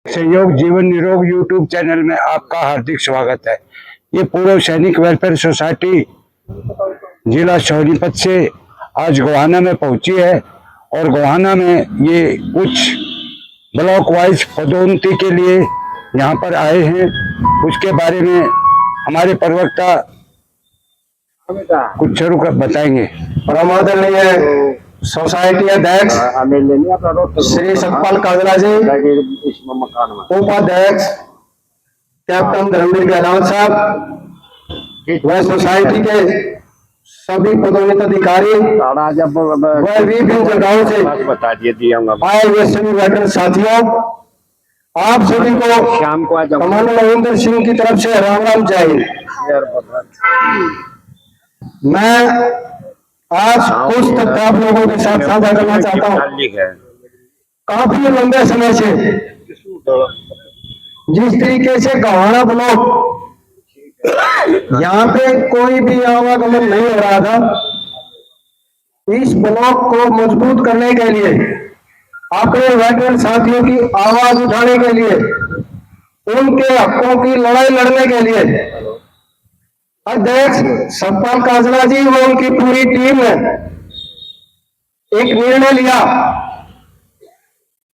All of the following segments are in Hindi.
सहयोग जीवन निरोग यूट्यूब चैनल में आपका हार्दिक स्वागत है। ये पूर्व सैनिक वेलफेयर सोसाइटी जिला सोनीपत से आज गोहाना में पहुंची है और गोहाना में ये कुछ ब्लॉक वाइज पदोन्नति के लिए यहाँ पर आए हैं। उसके बारे में हमारे प्रवक्ता कुछ बताएंगे। प्रमोदनीय सोसाइटी अध्यक्ष श्री सतपाल काजला जी, उपाध्यक्ष कैप्टन धर्मवीर गहलोत साहब, वह सोसाइटी के सभी पदोन्नत अधिकारी वह विभिन्न जगहों से आए हुए सभी वेटरन साथियों, आप सभी को शाम को कमांडर रविंद्र सिंह की तरफ से राम राम जय हिंद। मैं आज कुछ तथ्य आप लोगों के साथ साझा करना चाहता हूँ। काफी लंबे समय से जिस तरीके से गोहाना ब्लॉक यहाँ पे कोई भी आवागमन नहीं हो रहा था, इस ब्लॉक को मजबूत करने के लिए, अपने वेटरन साथियों की आवाज उठाने के लिए, उनके हकों की लड़ाई लड़ने के लिए अध्यक्ष सतपाल काजला जी व उनकी पूरी टीम ने एक निर्णय लिया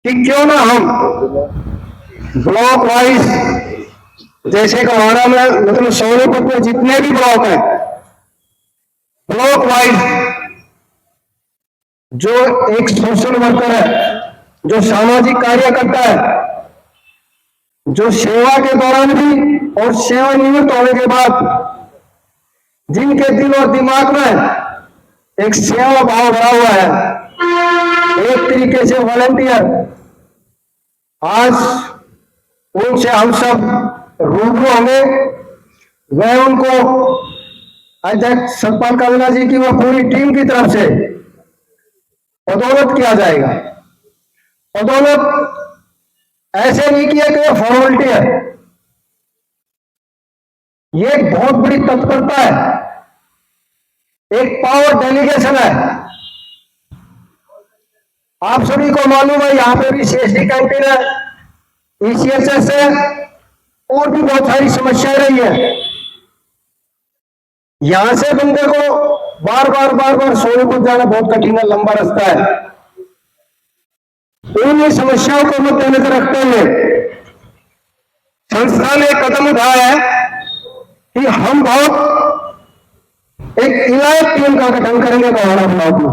कि क्यों ना हम ब्लॉक वाइज, जैसे गोहाना में मतलब सोनीपत में जितने भी ब्लॉक हैं, ब्लॉक वाइज जो एक सोशल वर्कर है, जो सामाजिक कार्यकर्ता है, जो सेवा के दौरान भी और सेवानिवृत्त होने के बाद जिनके दिल और दिमाग में एक सेवा भाव भरा हुआ है, एक तरीके से वॉलंटियर, आज उनसे हम सब रूबरू होंगे। वह उनको अध्यक्ष सतपाल काजला जी की वह पूरी टीम की तरफ से पदोन्नत किया जाएगा। पदोन्नत ऐसे नहीं किया कि यह फॉर्मेलिटी है, ये एक बहुत बड़ी तत्परता है, एक पावर डेलीगेशन है। आप सभी को मालूम है यहाँ पे भी सीएसडी कैंटीन है, ईसीएचएस है और भी बहुत सारी समस्याएं रही है। यहां से बंदे को बार बार सोनीपत जाना बहुत कठिन है, लंबा रास्ता है। उन समस्याओं को मद्देनजर रखते हुए संस्था ने कदम उठाया है कि हम बहुत एक इलायक टीम का गठन करेंगे गोहाना ब्लॉक में।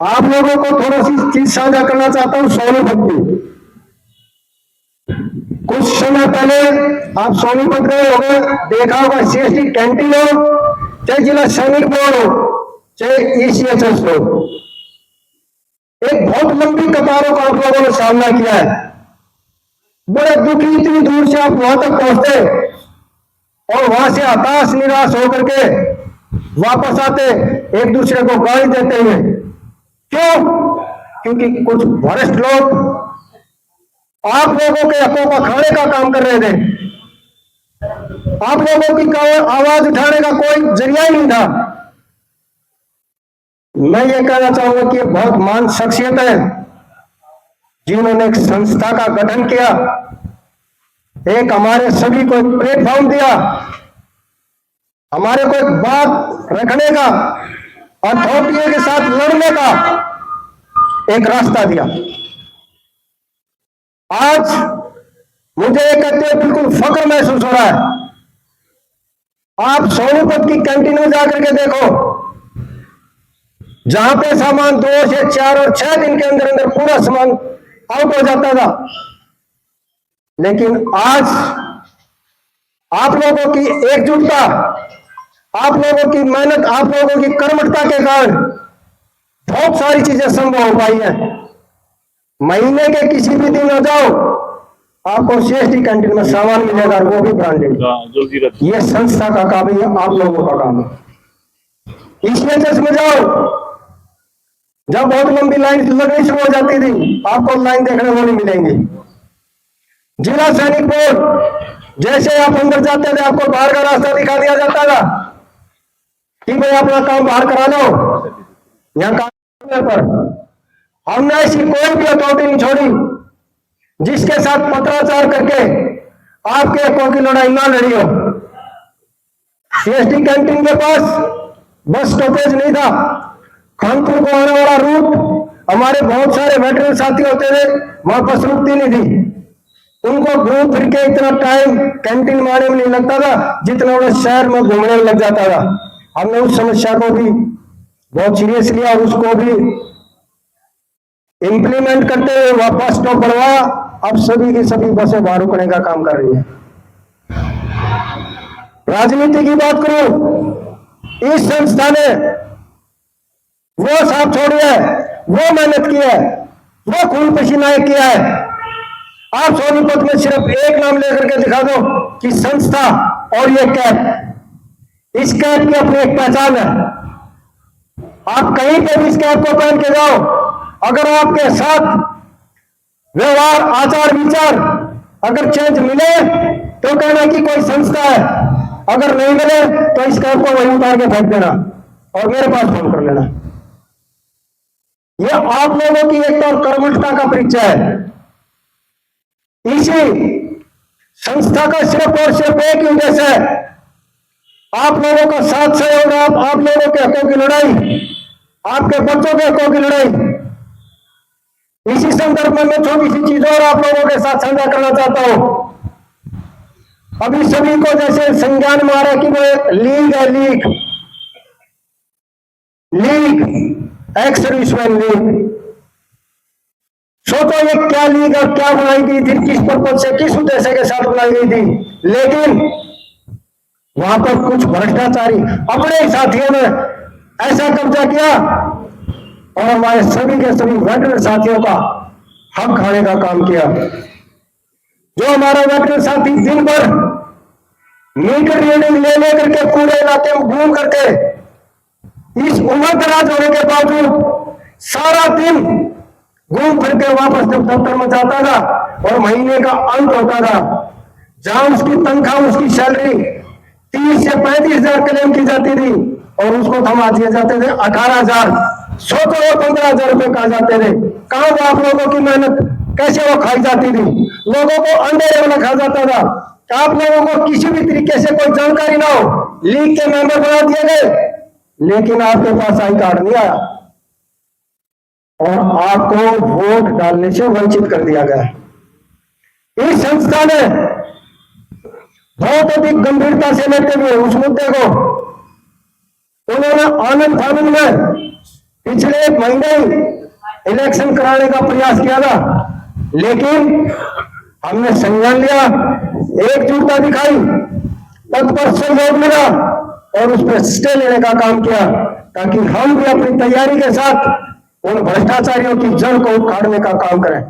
आप लोगों को थोड़ा सी चीज साझा करना चाहता हूं। सोनीपत की कुछ समय पहले आप सोनीपत गए होंगे, देखा होगा सीएसडी कैंटीन हो, चाहे जिला सैनिक बोर्ड हो, चाहे ईसीएचएस हो, एक बहुत लंबी कतारों का आप लोगों ने सामना किया है। बड़े दुखी, इतनी दूर से आप वहां तक पहुंचते और वहां से हताश निराश होकर के वापस आते, एक दूसरे को गाली देते हुए। क्यों? क्योंकि कुछ वरिष्ठ लोग आप लोगों के हकों का खाने का काम कर रहे थे, आप लोगों की आवाज उठाने का कोई जरिया ही नहीं था। मैं ये कहना चाहूंगा कि बहुत महान शख्सियत है जिन्होंने एक संस्था का गठन किया, एक हमारे सभी को एक प्लेटफॉर्म दिया, हमारे को एक बात रखने का, अथॉरिटी के साथ लड़ने का एक रास्ता दिया। आज मुझे ये कहते हुए बिल्कुल फख्र महसूस हो रहा है। आप सोनीपत की कैंटीन में जाकर के देखो, जहां पे सामान 2 से 4 और 6 दिन के अंदर अंदर पूरा सामान आउट हो जाता था, लेकिन आज आप लोगों की एकजुटता, आप लोगों की मेहनत, आप लोगों की कर्मठता के कारण बहुत सारी चीजें संभव हो पाई है। महीने के किसी भी दिन आ जाओ, आपको सीएसडी कैंटीन में सामान मिलेगा, वो भी ब्रांडेड। ये संस्था का काम है, आप लोगों का काम है। ईसीएचएस में जाओ, जब बहुत लंबी लाइन लगनी शुरू हो जाती थी, आपको लाइन देखने को नहीं मिलेंगी। जिला सैनिक बोर्ड, जैसे आप अंदर जाते थे आपको बाहर का रास्ता दिखा दिया जाता था कि भाई अपना काम बाहर करा लो। यहाँ काम पर हमने ऐसी कोई भी अथॉरिटी नहीं छोड़ी जिसके साथ पत्राचार करके आपके हकों की लड़ाई ना लड़ी हो। सीएसटी कैंटीन के पास बस स्टॉपेज नहीं था। खानपुर को आने वाला रूट हमारे बहुत सारे वेटरन साथी होते थे, वहां बस रुकती नहीं थी। उनको घूम फिर के इतना टाइम कैंटीन में आने में नहीं लगता था जितना उन्हें शहर में घूमने में लग जाता था। हमने उस समस्या को भी बहुत सीरियस लिया और उसको भी इंप्लीमेंट करते हुए वहां बस स्टॉप बढ़वाया। अब सभी की सभी बसें वहां रुकने का काम कर रही है। राजनीति की बात करूं, इस संस्था ने वो साथ छोड़ी है, वो मेहनत की है, वो खून पसीना किया है। आप सोनीपत में सिर्फ एक नाम लेकर के दिखा दो कि संस्था और ये कैप, इस कैप की अपनी एक पहचान है। आप कहीं पे भी इस कैप को पहन के जाओ, अगर आपके साथ व्यवहार आचार विचार अगर चेंज मिले तो कहना कि कोई संस्था है, अगर नहीं मिले तो इस कैप को वहीं उतार के फेंक देना और मेरे पास फोन कर लेना। यह आप लोगों की एक तो कर्मठता का परिचय है। इसी संस्था का सिर्फ और सिर्फ एक ही उद्देश्य है, आप लोगों का साथ सहयोग, आप लोगों के हकों की लड़ाई, आपके बच्चों के हकों की लड़ाई। इसी संदर्भ में मैं छोटी सी चीज और आप लोगों के साथ साझा करना चाहता हूं। अभी सभी को जैसे संज्ञान में आ रहा है कि वो लीग है, लीग एक्स सर्विसमैन लीग। सोचो ये क्या लीग और क्या बनाई गई थी, किस पर्पज से, किस उद्देश्य के साथ बनाई गई थी। लेकिन वहां पर कुछ भ्रष्टाचारी अपने ही साथियों ने ऐसा कब्जा किया और हमारे सभी के सभी वेटरन साथियों का हक खाने का काम किया। जो हमारा वेटरन साथी दिन भर मीटर रीडिंग ले लेकर के पूरे इलाके में घूम करके इस उम्र दराज होने के बावजूद सारा दिन घूम फिर के वापस जब दफ्तर में जाता था और महीने का अंत होता था, जहां उसकी तनख्वाह, उसकी सैलरी 30 से 35,000 क्लेम की जाती थी और उसको थमा दिए जाते थे 18,000। सोचो वो 15,000 रुपए कहा जाते थे। कहां वो आप लोगों की मेहनत कैसे वो खाई जाती थी? लोगों को अंधेरे में रखा जाता था। आप लोगों को किसी भी तरीके से कोई जानकारी ना हो, लीग के मेंबर बना दिए गए, लेकिन आपके पास आई कार्ड नहीं आया और आपको वोट डालने से वंचित कर दिया गया। इस संस्था ने बहुत अधिक गंभीरता से लेते हुए उस मुद्दे को उन्होंने आनंद फानंद में पिछले एक महीने इलेक्शन कराने का प्रयास किया था, लेकिन हमने संज्ञान लिया, एकजुटता दिखाई, तत्पर सहयोग मिला और उस पर स्टे लेने का काम किया ताकि हम भी अपनी तैयारी के साथ उन भ्रष्टाचारियों की जड़ को उखाड़ने का काम करें।